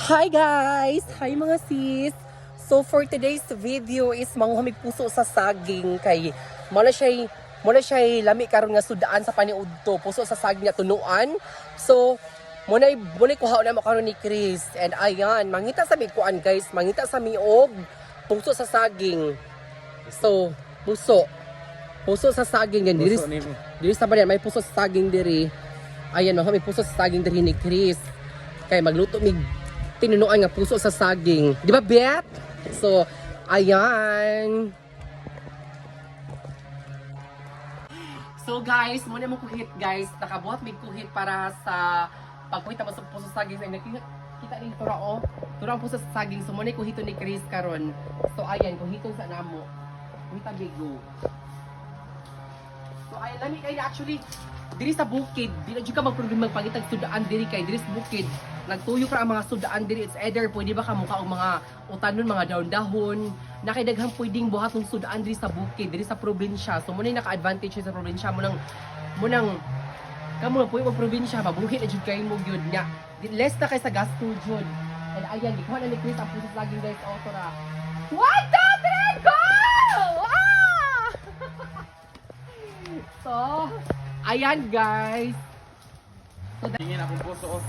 Hi guys! Hi mga sis! So for today's video is manghuhamig puso sa saging kay muna siya lami karon nga sudaan sa paniudto puso sa saging nga tunuan. So muna kuha na mo karon ni Chris and ayan mangita sa kuan guys, mangita sa miog puso sa saging. So puso sa saging yan diri sa bayan may puso sa saging diri. Ayan may puso sa saging diri ni Chris. Kay magluto mig tinunuan nga puso sa saging. Di ba, Bet? So, ayan. So, guys, muna mo kuhit, guys. Nakabuhat may kuhit para sa pagkuhit naman sa puso sa saging. Kita rin tura, oh. Tura ang puso sa saging. So, muna kuhito ni Chris karon. So, ayan. Kuhito sa namo. Kuhita bigo. So, ayan. Lami kayo actually, diri sa bukid. Di na dyan ka magproblema magpangitag sudaan diri kay. Diri sa bukid. Nagtuyo ka ang mga sudaan diri. It's either pwede ba ka mukha o mga utanon, mga dahon-dahon. Nakaidaghang pwedeng buhat ng sudaan diri sa bukid, diri sa probinsya. So muna yung naka-advantage sa probinsya. Munang kamo pwede mo probinsya, mabuhi na jud kayo mo gyud nya. Less na kay sa gasto jud. And ayan, ikuha na ni Chris ang puso laging guys, autora. 1, 2, 3, go! Ah! So, ayan guys. So, tingin akong puso.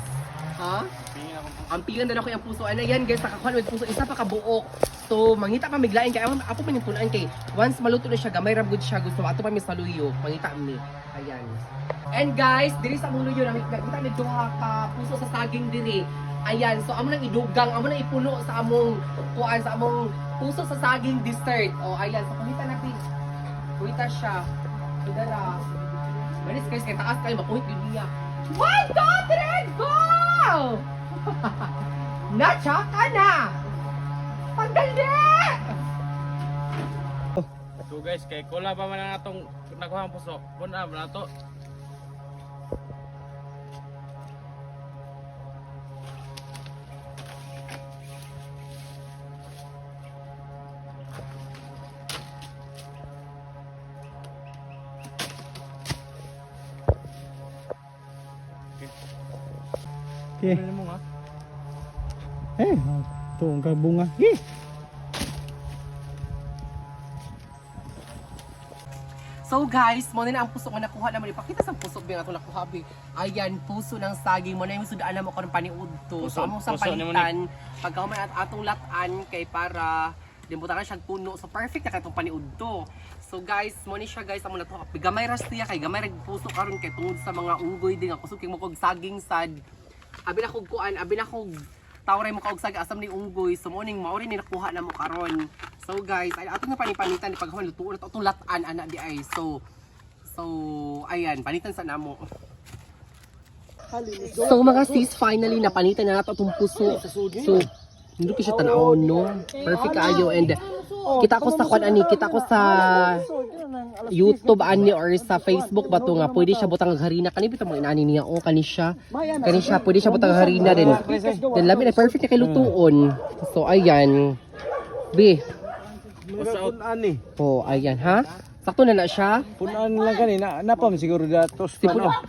ha? Tingin akong puso. Ang pilan na ako yung puso. Ano yan guys, nakakuha ng puso. Isa pa kabuok. So, mangita pa miglain kay ako pa nipunan kay once maluto na siya, gamay ra gud siya. Gusto ato pa mi saluyo. Mangita mi. Ayan. And guys, diri sa mulo yun, nakita mi duha ka puso sa saging diri. Ayan, so amo nang idugang, amo nang ipuno sa among kuan sa among puso sa saging dessert. Oh, ayan, so kuhita natin. Kuhita siya. Dara. Manis guys, kay taas kayo makuhit gyud niya. 1, 2, 3, go! Nachaka na! Pagdali! So guys, kay kula pa man ang atong nakuha ang puso. Kuna na to. Okay. Ano mo nga? Ito ang kabunga. Okay. So guys, mo na ang puso ko nakuha naman. Ipakita sa puso ba ako nakuha bi. Ayan, puso ng saging mo na yung sudaan na mo karon paniudto. So amo sa puso ni mo palitan, pagka man at atong latan kay para dimbutan siya puno. So perfect na katong paniudto. So guys, mo ni siya guys amo na to. Gamay ras tiya kay gamay rag puso karon kay tungod sa mga unggoy din nga kusog kay mo kog saging sad. Abi na kog kuan, abi na kog tawray mo kaog saging asam ni unggoy. So mo ning maori ni nakuha na mo karon. So guys, ay ato na panipanitan ni paghaman lutuon na itong latan ana di ay. So ayan, panitan sa namo. So mga sis, finally napanitan na nato itong puso. So hindi ko siya tanawon no. Perfect kaayo and kita ko sa kita ko sa YouTube ani or sa Facebook ba to nga pwede siya butang harina kani bitaw mo inani niya o kani siya pwede siya butang harina din. Then labi na perfect na kay lutuon. So ayan. Bi. Punaan ni. Oh, ayan ha. Sakto na siya. Punaan lang kanina. Napam siguro datos.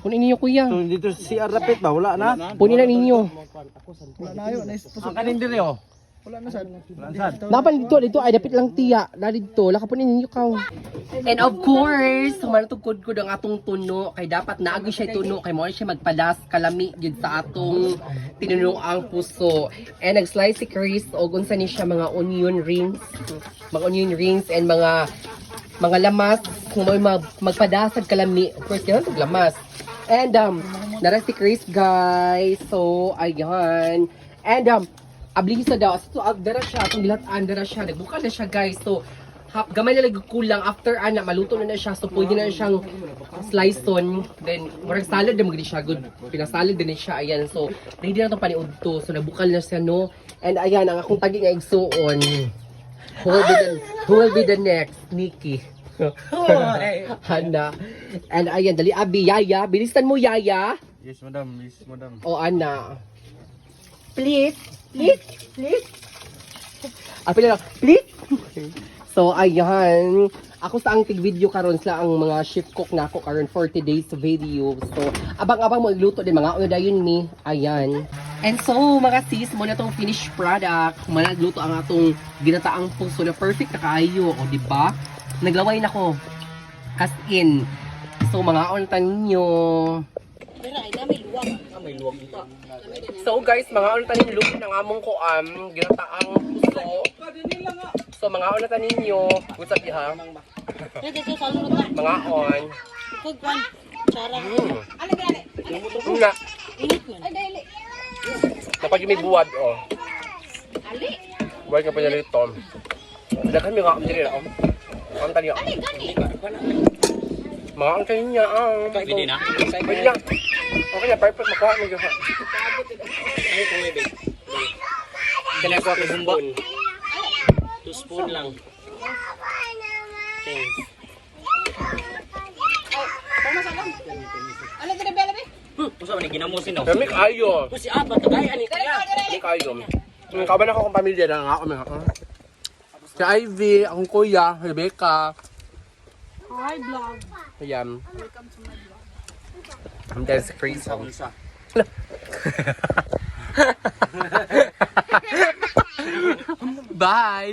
Punin ninyo kuya. So dito si Arapit ba? Wala na? Punin na ninyo. Wala na yun. Ang kanin diri oh. Wala na sad. Wala na sad. Dapat dito ay dapit lang tiya. Dali dito, laka punin ninyo kaw. And of course, humanatugkod ko ang atong tuno kay dapat naagi siya tuno kay mo siya magpadas kalami gid sa atong tinunoang puso. And nag-slice si Chris og unsa ni siya mga onion rings. Mga onion rings and mga lamas kung may magpadasag kalami. Of course, kailangan itong lamas. And nara si Chris guys. So, ayan. And ablisa daw. So, dara siya. Itong dilatan, dara siya. Nagbuka na siya guys. So, gamay na lang kulang. After ana, maluto na siya. So, pwede na siyang slice on. Then, marag salad na magdi siya. Good. Pinasalad din siya. Ayan. So, ready na itong paniudto. So, nabukal na siya, no? And ayan, ang akong tagi nga igsuon. Who will be the next? Nikki. Hana. And ayan, dali abi, Yaya. Bilisan mo, Yaya. Yes, madam. Yes, madam. O, Ana. Please. Apil na lang. Please. So, ayan. Ako sa ang tig-video karon sila ang mga chef cook na ako karon 40 days video. So, abang-abang mo igluto din mga uno dayon ni. Ayan. And so, mga sis, muna tong finished product. Managluto ang atong ginataang puso na perfect na kaayo. O, diba? Naglaway na ko. As in. So, mga onta ninyo. So, guys, mga onta ninyo. Luto ng among ko ginataang puso. So, mga onta ninyo. What's up, ha? Mga on. Nga. Kapag yung may buwad, oh. Buwad ka pa niya rito. Hindi kami nga kami rin, oh. Ang tali, oh. Mga ang tali niya, ah. Pwede na? Pwede na. Okay na, perfect. Makuha mo yun. Ay, kung may big. Kinakuha ko bumba. 2 spoon lang. Thanks. Pusa man ginamusin daw. Kami kayo. Pusi apat kagaya ani kaya. Kami kayo. Kaban ako kong pamilya na nga kami. Si Ivy, akong kuya, Rebecca. Hi, vlog. Ayan. And there's Chris. Bye!